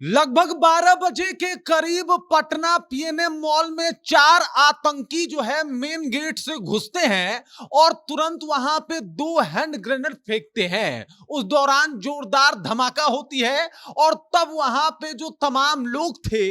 लगभग 12 बजे के करीब पटना पीएनए मॉल में 4 आतंकी जो है मेन गेट से घुसते हैं और तुरंत वहां पे 2 हैंड ग्रेनेड फेंकते हैं। उस दौरान जोरदार धमाका होती है और तब वहां पे जो तमाम लोग थे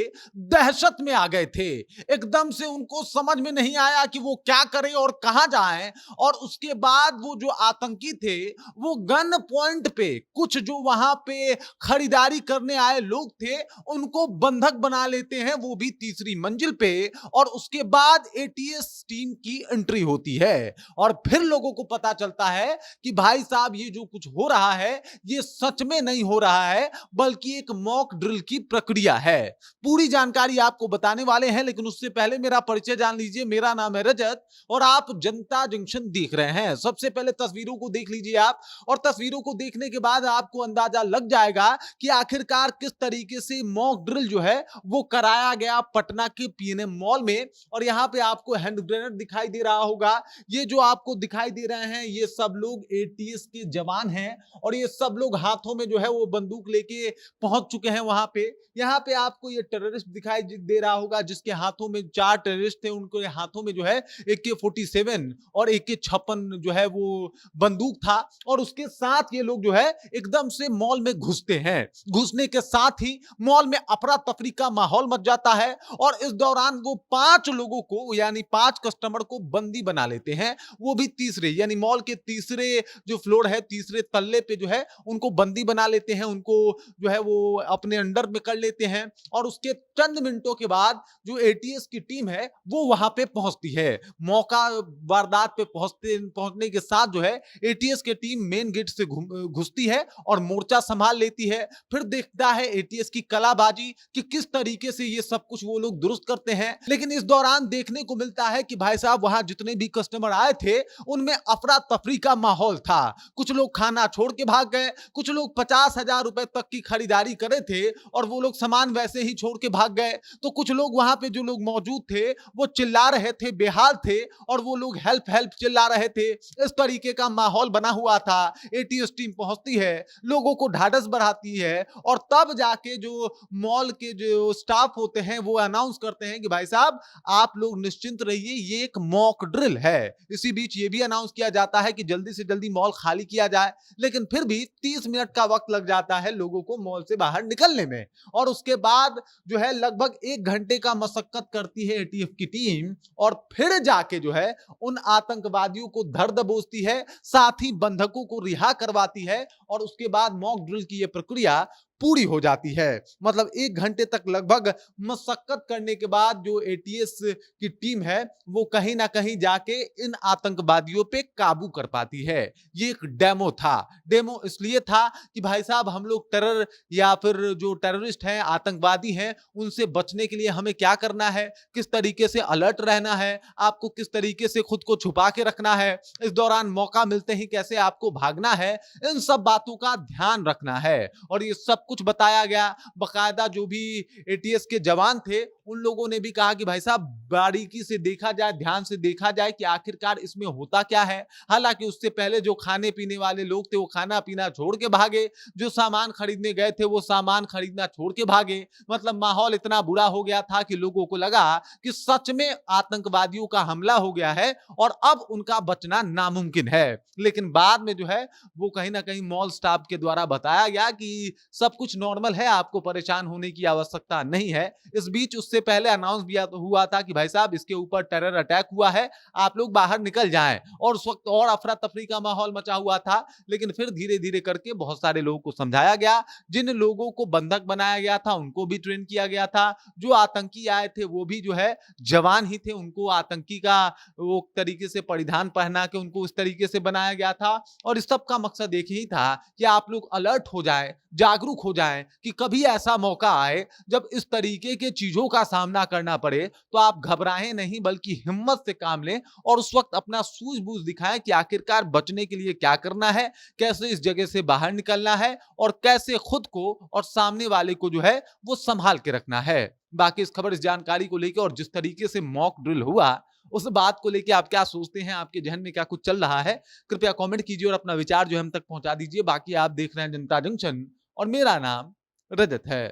दहशत में आ गए थे। एकदम से उनको समझ में नहीं आया कि वो क्या करें और कहां जाएं। और उसके बाद वो जो आतंकी थे वो गन पॉइंट पे कुछ जो वहां पे खरीदारी करने आए लोग थे उनको बंधक बना लेते हैं, वो भी तीसरी मंजिल पे। और उसके बाद एटीएस टीम की एंट्री होती है और फिर लोगों को पता चलता है कि भाई साहब ये जो कुछ हो रहा है ये सच में नहीं हो रहा है बल्कि एक मॉक ड्रिल की प्रक्रिया है। पूरी जानकारी आपको बताने वाले हैं, लेकिन उससे पहले मेरा परिचय जान लीजिए। मेरा नाम है रजत और आप जनता जंक्शन देख रहे हैं। सबसे पहले तस्वीरों को देख लीजिए आप, और तस्वीरों को देखने के बाद आपको अंदाजा लग जाएगा कि आखिरकार किस तरीके से मॉक ड्रिल जो है वो कराया गया पटना के पीएनए मॉल में। और यहां पे आपको हैंड ग्रेनेड दिखाई दे रहा होगा। ये जो आपको दिखाई दे रहे हैं ये सब लोग एटीएस के जवान हैं और ये सब लोग हाथों में जो है वो बंदूक लेके पहुंच चुके हैं वहां पे। यहाँ पे आपको ये टेररिस्ट दिखाई दे रहा होगा जिसके हाथों में 4 टेररिस्ट थे, उनके हाथों में जो है AK-47 और AK-56 जो है वो बंदूक था। और उसके साथ ये लोग जो है एकदम से मॉल में घुसते हैं। घुसने के साथ ही मॉल में अफरा तफरी का माहौल मच जाता है और इस दौरान वो 5 लोगों को यानी 5 कस्टमर को बंदी बना लेते हैं। वो भी तीसरे यानी मॉल के तीसरे जो फ्लोर है, तीसरे तल्ले पे जो है उनको बंदी बना लेते हैं, उनको जो है वो अपने अंडर में कर लेते हैं। और उसके चंद मिनटों के बाद जो एटीएस की टीम है वो वहां पे पहुंचती है। मौका वारदात पे पहुंचने के साथ जो है एटीएस की टीम मेन गेट से घुसती है और मोर्चा संभाल लेती है। फिर देखता है एटीएस की कलाबाजी कि किस तरीके से ये सब कुछ वो लोग दुरुस्त करते हैं। लेकिन इस दौरान देखने को मिलता है कि भाई साहब वहां जितने भी कस्टमर आए थे उनमें अफरा तफरी का माहौल था। कुछ लोग खाना छोड़ के भाग गए, कुछ लोग 50,000 रुपए तक की खरीदारी करे थे और वो लोग सामान वैसे ही छोड़ के भाग गए। तो कुछ लोग वहां पे जो लोग मौजूद थे वो चिल्ला रहे थे, बेहाल थे और वो लोग हेल्प हेल्प चिल्ला रहे थे। इस तरीके का माहौल बना हुआ था। एटीएस टीम पहुंचती है, लोगों को ढाढ़स बढ़ाती है और तब जाके जो मॉल के जो स्टाफ होते हैं वो अनाउंस करते हैं कि भाई साहब आप लोग निश्चिंत रहिए, ये एक मॉक ड्रिल है। इसी बीच ये भी अनाउंस किया जाता है कि जल्दी से जल्दी मॉल खाली किया जाए, लेकिन फिर भी 30 मिनट का वक्त लग जाता है लोगों को मॉल से बाहर निकलने में। और उसके बाद जो है लगभग 1 घंटे का मशक्कत करती है एटीएफ की टीम और फिर जाके जो है उन आतंकवादियों को धर दबोचती है, साथ ही बंधकों को रिहा करवाती है और उसके बाद मॉक ड्रिल की यह प्रक्रिया पूरी हो जाती है। मतलब 1 घंटे तक लगभग मशक्कत करने के बाद जो एटीएस की टीम है वो कहीं ना कहीं जाके इन आतंकवादियों पे काबू कर पाती है। ये एक डेमो था। डेमो इसलिए था कि भाई साहब हम लोग टेरर या फिर जो टेररिस्ट हैं, आतंकवादी हैं, उनसे बचने के लिए हमें क्या करना है, किस तरीके से अलर्ट रहना है, आपको किस तरीके से खुद को छुपा के रखना है, इस दौरान मौका मिलते ही कैसे आपको भागना है, इन सब बातों का ध्यान रखना है। और ये सब कुछ बताया गया। बकायदा जो भी एटीएस के जवान थे उन लोगों ने भी कहा कि भाई साहब बारीकी से देखा जाए, ध्यान से देखा जाए कि आखिरकार इसमें होता क्या है। हालांकि उससे पहले जो खाने पीने वाले लोग थे वो खाना पीना छोड़ के भागे, जो सामान खरीदने गए थे वो सामान खरीदना छोड़ के भागे। मतलब माहौल इतना बुरा हो गया था कि लोगों को लगा कि सच में आतंकवादियों का हमला हो गया है और अब उनका बचना नामुमकिन है। लेकिन बाद में जो है वो कहीं ना कहीं मॉल स्टाफ के द्वारा बताया गया कि सब कुछ नॉर्मल है, आपको परेशान होने की आवश्यकता नहीं है। इस बीच उससे पहले अनाउंस भी हुआ था कि भाई साहब इसके ऊपर टेरर अटैक हुआ है, आप लोग बाहर निकल जाएं। और उस वक्त और अफरा तफरी का माहौल मचा हुआ था। लेकिन फिर धीरे धीरे करके बहुत सारे लोगों को समझाया गया, जिन लोगों को बंधक बनाया गया था उनको भी ट्रेन किया गया था। जो आतंकी आए थे वो भी जो है जवान ही थे, उनको आतंकी का वो तरीके से परिधान पहना के उनको इस तरीके से बनाया गया था। और इस सब का मकसद एक ही था कि आप लोग अलर्ट हो जाए, जागरूक हो जाएं कि कभी ऐसा मौका आए जब इस तरीके के चीजों का सामना करना पड़े तो आप घबराएं नहीं बल्कि हिम्मत से काम लें और उस वक्त अपना सूझबूझ दिखाएं कि आखिरकार बचने के लिए क्या करना है, कैसे इस जगह से बाहर निकलना है और कैसे खुद को और सामने वाले को जो है वो संभाल के रखना है। बाकी इस खबर, इस जानकारी को लेकर और जिस तरीके से मॉक ड्रिल हुआ उस बात को लेकर आप क्या सोचते हैं, आपके जहन में क्या कुछ चल रहा है, कृपया कमेंट कीजिए और अपना विचार जो है हम तक पहुंचा दीजिए। बाकी आप देख रहे हैं जनता जंक्शन और मेरा नाम रजत है।